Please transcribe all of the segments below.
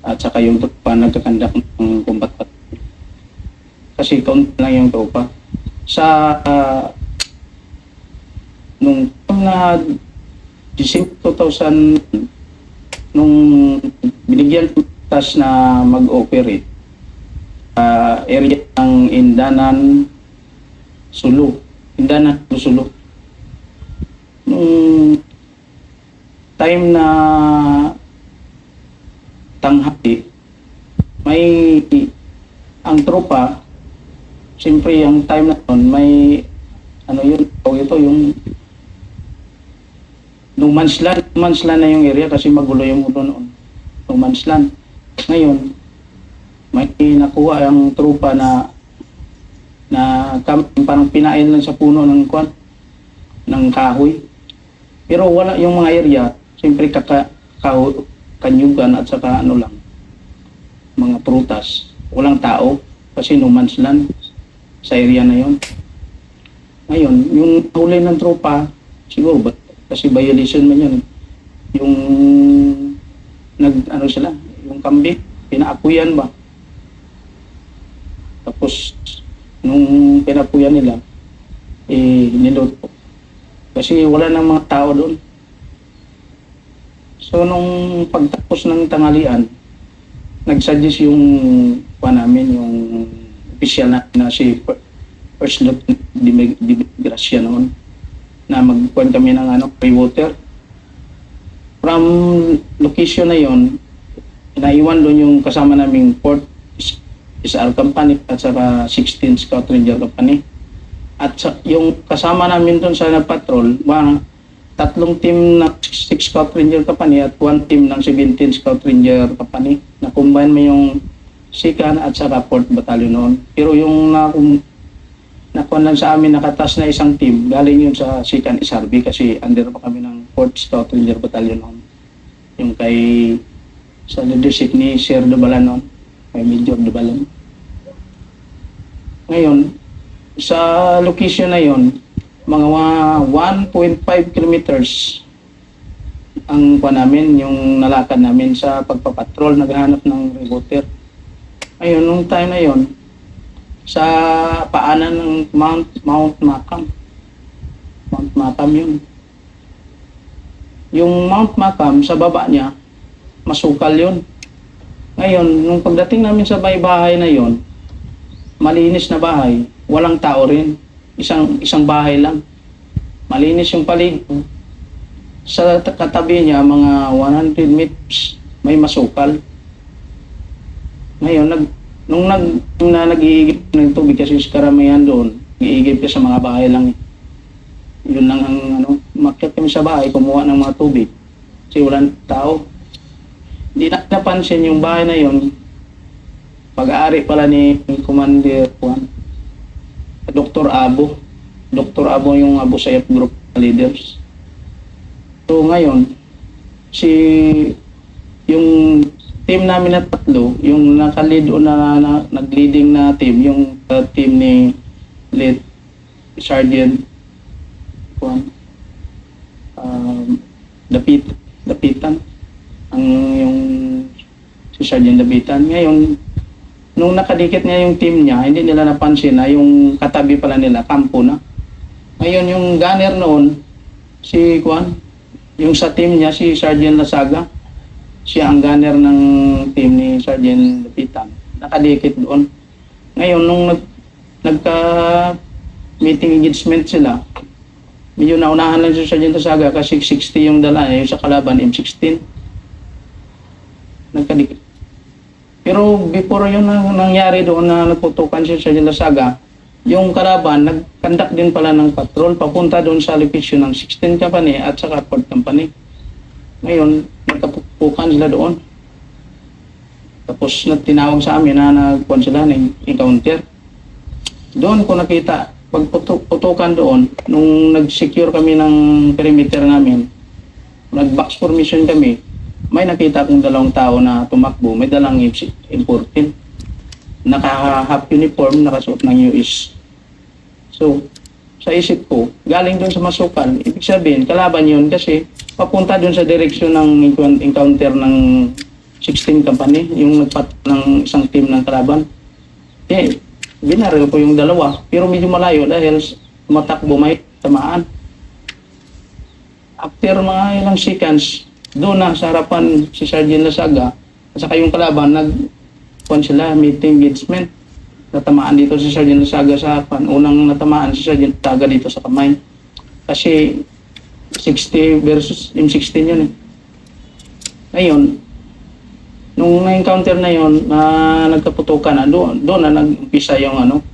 at saka yung tropa nagkakandak ng combat patrol. Kasi kaunti lang yung tropa. Sa nung na December 2000, nung binigyan ng task na mag-operate area ng Indanan, Sulu. Indanan, Sulu. Nung time na tanghali, may ang tropa, siyempre ang time na yun, may ano yun, ito yung nung Manslan na yung area kasi magulo yung ulo noon. Nung Manslan. Ngayon, may nakuha ang tropa na parang pinain lang sa puno ng ng kahoy. Pero wala yung mga area, siyempre kanyugan at saka ano lang, mga prutas. Walang tao kasi no man's land sa area na yon. Ngayon, yung huli ng tropa, siguro kasi violation man yun. Yung ano sila, yung kambing, pinaapuyan ba? Tapos, nung pinapuyan nila, niluto. Kasi wala nang mga tao doon. So, nung pagtapos ng tanghalian, nagsuggest yung namin, yung official na si First Lieutenant Di Gracia noon, na magkuhan kami ng free water. From location na yon, naiwan doon yung kasama naming Port SR Company at saka 16 Scout Ranger Company. At yung kasama namin doon sa patrol, tatlong team ng 6 Scout Ranger Company at 1 team ng 17 Scout Ranger Company. Na-combine mo yung Sikan at saka Port Battalion noon. Pero yung nakuha lang sa amin, nakatas na isang team, galing yun sa Sikan SRB kasi under pa kami ng 4th Scout Ranger Battalion noon. Yung sa leadership ni Sir Dubalan noon, kay Major Dubalan. Ngayon, sa location na yon, mga 1.5 kilometers ang namin, yung nalakad namin sa pagpapatrol, naghahanap ng reporter. Ngayon, nung time na yon, sa paanan ng Mount Macam. Mount Macam yun. Yung Mount Macam, sa baba niya, masukal yun. Ngayon, nung pagdating namin sa bahay na yon, malinis na bahay, walang tao rin. Isang bahay lang. Malinis yung paligid. Sa katabi niya, mga 100 meters, may masukal. Ngayon, nung nag-iigip ng tubig kasi sa karamihan doon, nag-iigip ka sa mga bahay lang. Yun lang ang umakyat kami sa bahay, kumuha ng mga tubig. Kasi walang tao. Hindi na napansin yung bahay na yun. Pag-aari pala ni Commander Juan, Dr. Abo. Dr. Abo yung Abu Sayyaf group leaders. So ngayon, yung team namin na tatlo, yung naka-lead o nag-leading na team, yung team ni Lit Sergeant Juan, Dapitan, yung si Sergeant Dapitan. Ngayon, nung nakadikit niya yung team niya, hindi nila napansin na yung katabi pala nila, kampo na. Ngayon, yung gunner noon, si Juan, yung sa team niya, si Sergeant Lasaga, siya ang gunner ng team ni Sergeant Dapitan. Nakadikit doon. Ngayon, nung nagka-meeting engagement sila, medyo naunahan lang si Sergeant Lasaga kasi 60 yung dala, yung sa kalaban, M16. Nagkadikit. Pero before yun nangyari doon na nagputukan si Sergeant Lasaga, yung kalaban, nagkandak din pala ng patrol papunta doon sa location ng 16 Company at saka 4th Company. Ngayon, nagkapukan sila doon. Tapos tinawag sa amin na nagpuan sila ng encounter. Doon ko nakita, pagputukan doon, nung nag-secure kami ng perimeter namin, nag-box formation kami, may nakita akong dalawang tao na tumakbo, may dalang M14. Naka-half uniform, nakasuot ng US. So, sa isip ko, galing doon sa masukal, ibig sabihin, kalaban yun kasi papunta doon sa direksyon ng encounter ng 16 company, yung nagpat ng isang team ng kalaban. Eh, binaril ko yung dalawa, pero medyo malayo dahil tumatakbo may tamaan. After mga ilang seconds, doon na sa harapan si Sergeant Lasaga at saka yung kalaban, nagkuhan sila, meeting engagement. Natamaan dito si Sergeant Lasaga sa harapan. Unang natamaan si Sergeant Lasaga dito sa kamay. Kasi 60 versus M16 yun eh. Ngayon, nung na-encounter na yun, na nagkaputukan na, doon na nag-umpisa yung ano.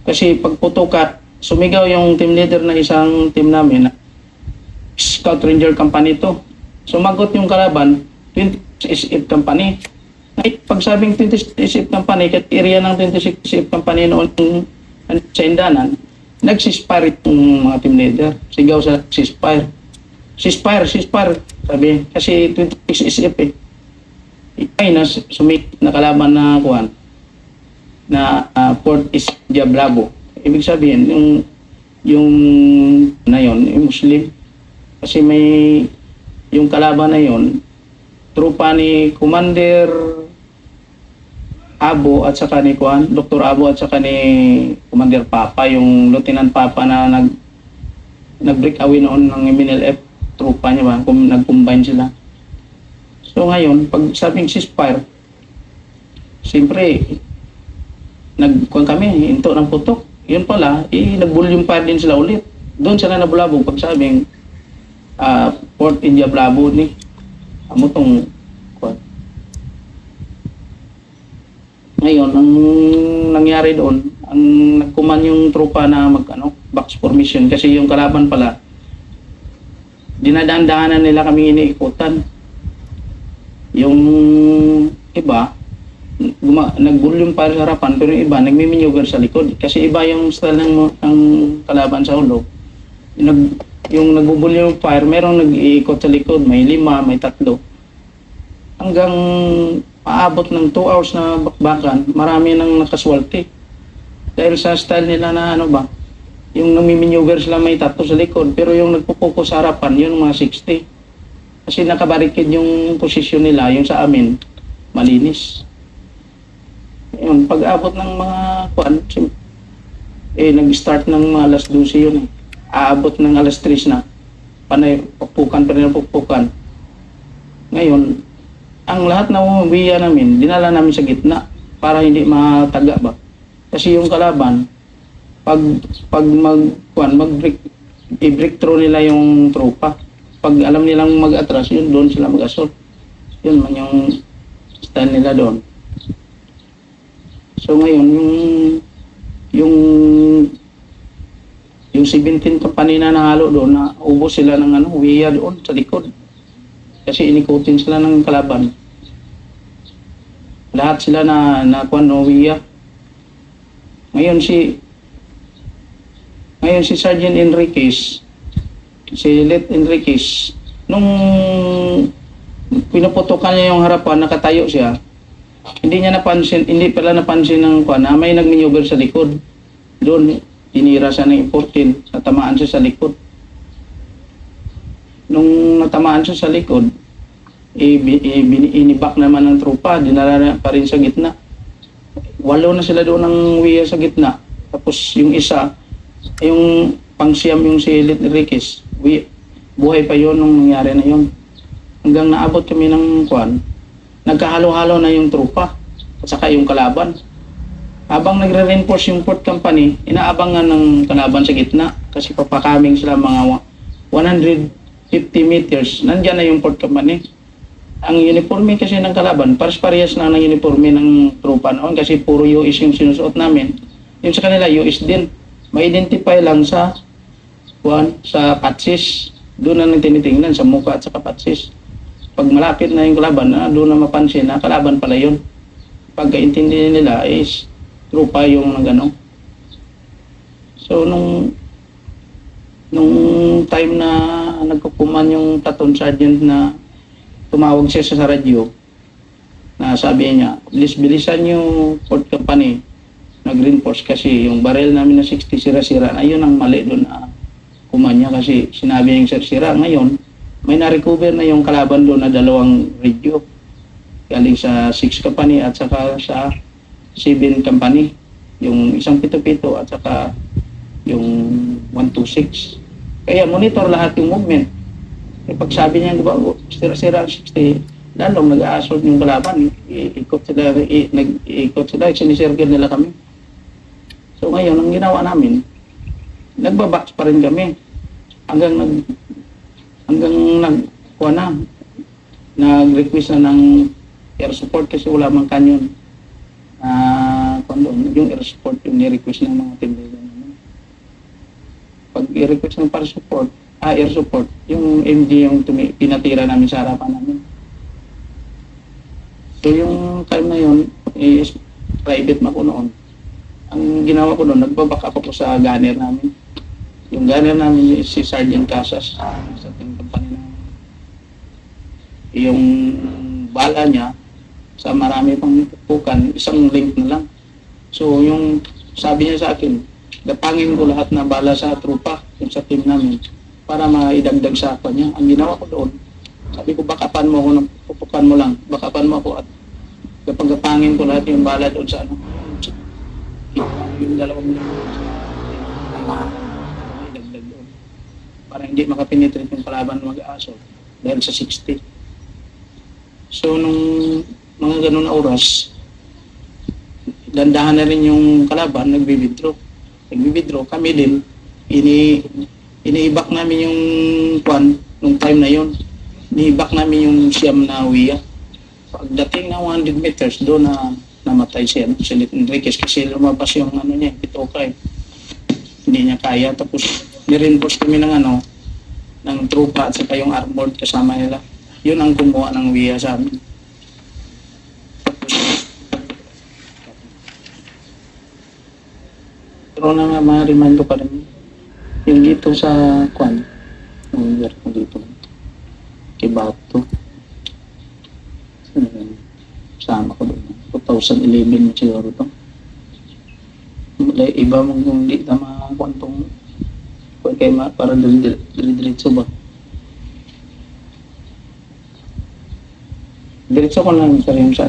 Kasi pagputukan, sumigaw yung team leader na isang team namin, Scout Ranger Company to. Sumagot yung kalaban, 26 SF Company. Pag sabing 26 SF Company, kat area ng 26 SF Company noon sa Indanan, nag-ceasefire yung mga team leader. Sigaw sa ceasefire. Ceasefire, sabi. Kasi 26 SF eh. Ay na sumik na kalaban na kuan na Port is Diablabo. Ibig sabihin yung na yon, yung Muslim. Kasi may yung kalaban na yon, trupa ni Commander Abo at saka ni kuan, Dr. Abo at saka ni Commander Papa, yung Lieutenant Papa na nag-break away noon ng MNLF, trupa niya ba, nag-combine sila. So ngayon, pag sabing ceasefire, siyempre, nagkuhan kami, into ng putok. Yun pala, nag-volume fire din sila ulit. Doon sila nabulabog pag sabing Port in Diablabo ni amutong kuhan. Ngayon, ang nangyari doon, ang nagkuman yung trupa na box formation kasi yung kalaban pala, dinadaan-daanan nila kami iniikutan. Yung iba, nag-volume fire sa harapan, pero yung iba, nagmiminyugan sa likod. Kasi iba yung style ng kalaban sa ulo. Yung nag-volume fire, merong nag-iikot sa likod, may 5, may 3. Hanggang maabot ng 2 hours na bakbakan, marami nang nakaswalti. Dahil sa style nila na yung namiminyugan sila may 3 sa likod, pero yung nagpupuko sa harapan, yun mga 60. Kasi nakabarikid yung posisyon nila, yung sa amin, malinis. Yun, pag-abot ng mga nag-start ng mga alas 12 yun eh. Aabot ng alas 3 na. Panay, pupukan pa rin ang pupukan. Ngayon, ang lahat na umuwiya namin, dinala namin sa gitna para hindi mataga ba. Kasi yung kalaban, pag i-break through nila yung tropa. Pag alam nilang mag-atras, yun doon sila mag-assault. Yun man yung stand nila doon. So ngayon, yung 17 company na nahalo doon, na ubos sila ng uwiya doon sa likod. Kasi inikutin sila ng kalaban. Lahat sila na uwiya. Ngayon si Sergeant Enriquez, si Let Enriquez, nung pinuputukan niya yung harapan, nakatayo siya, hindi pala napansin ng na may nagmaneuver sa likod. Doon, tinira siya ng 14, natamaan siya sa likod. Nung natamaan siya sa likod, inibak naman ng trupa, dinala pa rin sa gitna. 8 na sila doon ng wiya sa gitna. Tapos yung isa, yung pangsiyam yung si Let Enriquez, buhay pa yon nung nangyari na yon. Hanggang naabot kami ng nagkahalo-halo na yung trupa at saka yung kalaban. Habang nagre-reinforce yung Port Company, inaabangan ng kalaban sa gitna kasi papakaming sila mga 150 meters. Nandiyan na yung Port Company. Ang uniforme kasi ng kalaban, pares-parehas na ng uniforme ng trupa noon kasi puro US yung sinusuot namin. Yung sa kanila, US din. Ma-identify lang sa patsis. Doon na tinitingnan sa mukha at sa patsis. Pag malapit na yung kalaban, doon na mapansin na kalaban pala yun. Pagkaintindi nila is trupa yung So nung time na nagkukuman yung platoon sergeant na tumawag siya sa radyo, na sabi niya, bilisan yung Port Company, nag-reinforce kasi yung barrel namin na 60 sira-sira, ayun ang mali doon na kumanya kasi sinabi yung sira. Ngayon, may na-recover na yung kalaban doon na 2 radio. galing sa 6 company at saka sa 7 company. Yung isang pito-pito at saka yung 126. Kaya monitor lahat yung movement. Eh, pag sabi niya, di ba, sira-sira ang 60, lalong nag-a-assault yung kalaban. Ikot sila, nag-ikot sila, sinisircle nila kami. So ngayon, ang ginawa namin, nagbabox pa rin kami. Hanggang kuha na, nag-request na ng air support kasi wala mang kanyon. Yung air support yung ni-request ng mga team leader namin. Pag i-request ng air support, yung MG yung pinatira namin sa harapan namin. So yung time na yun, is private na ko noon. Ang ginawa ko noon, nagbaback up ako sa gunner namin. Yung gunner namin is si Sergeant Casas sa team company namin. Yung bala niya, sa marami pang pukan, isang link na lang. So yung sabi niya sa akin, datangin ko lahat na bala sa trupa, yung sa team namin, para maidagdag sa ako niya. Ang ginawa ko doon, sabi ko, bakapan mo ako, pupukan mo lang, bakapan mo ako at kapag datangin ko lahat yung bala doon sa yung dalawang idagdag doon. Para hindi makapenetrate yung kalaban mag-aso dahil sa 60. So nung mga ganun na oras, dandahan na rin yung kalaban, nagbi-withdraw. Kami din, iniibak namin yung nung time na yon. Iniibak namin yung siyam na wiya. Pagdating na 100 meters, doon na namatay siya, si Enriquez, kasi lumabas yung niya, pitoka eh. Hindi niya kaya. Tapos, nireinforce kami ng trupa at saka yung armored kasama nila. Yun ang kumuha ng wiya sa amin. Pero na ma-remind ko pa rin yung dito sa yung year ko dito Kibato, sama ko doon 2011 siguro to. Iba mong kung di na makwantong kaya para diretso ba diretso ko lang sa rin sa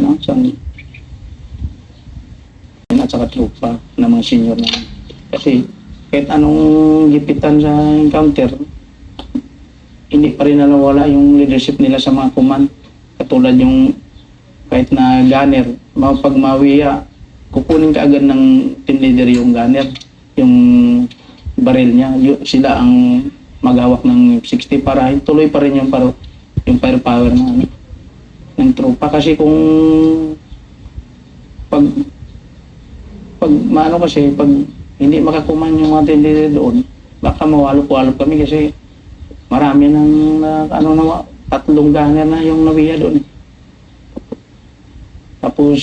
at saka trupa ng mga senior na. Kasi kahit anong gipitan sa encounter, hindi pa rin nawala yung leadership nila sa mga command. Katulad yung kahit na gunner, pag mawiya, kukunin ka agad ng team leader yung gunner, yung baril niya. Sila ang maghawak ng 60 para tuloy pa rin yung firepower ng trupa. Kasi kung pag hindi makakuman yung mga tindera doon, baka mawalop-walop kami kasi marami ng tatlong gunner na yung nawiya doon. Tapos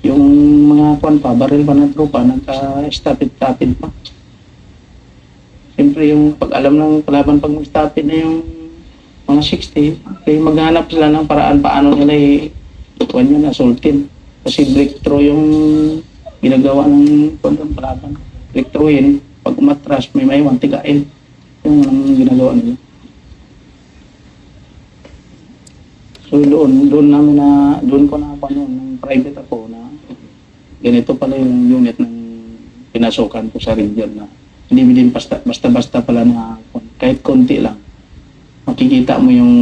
yung mga baril pa ng trupa, nagka-stopid pa. Siyempre yung pag-alam ng kalaban pag mag-stopid na yung mga 60, kaya maghanap sila ng paraan paano nila assaultin. Kasi breakthrough yung ginagawa ng kalaban. Breakthroughin, pag umatras, may tigain. Yung ginagawa nila. So doon ko na nung private ako na ganito pala yung unit ng pinasukan ko sa region na hindi din basta-basta pala na kahit konti lang. Makikita mo yung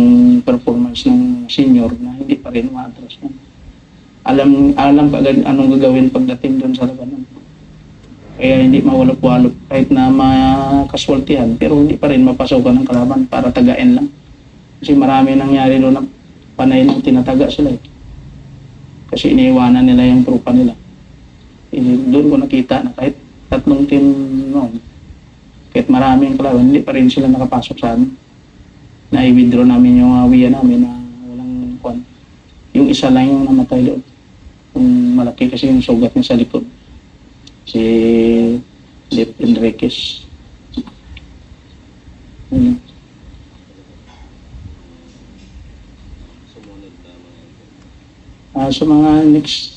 performance ng senior na hindi pa rin umatras yan. Alam kagad anong gagawin pagdating doon sa labanan. Kaya hindi mawalop-walop kahit na makaswaltihan, pero hindi pa rin mapasokan ng kalaban para tagain lang. Kasi marami nangyari doon na panay nang tinataga sila eh. Kasi iniiwanan nila yung trupa nila. Doon ko nakita na kahit tatlong team noon, kahit maraming kalaban, hindi pa rin sila nakapasok sa amin. Na-i-withdraw namin yung wiya namin na walang Yung isa lang yung namatay doon. Yung malaki kasi yung sugat niya sa likod. Si Lep Enriquez. Sa mga next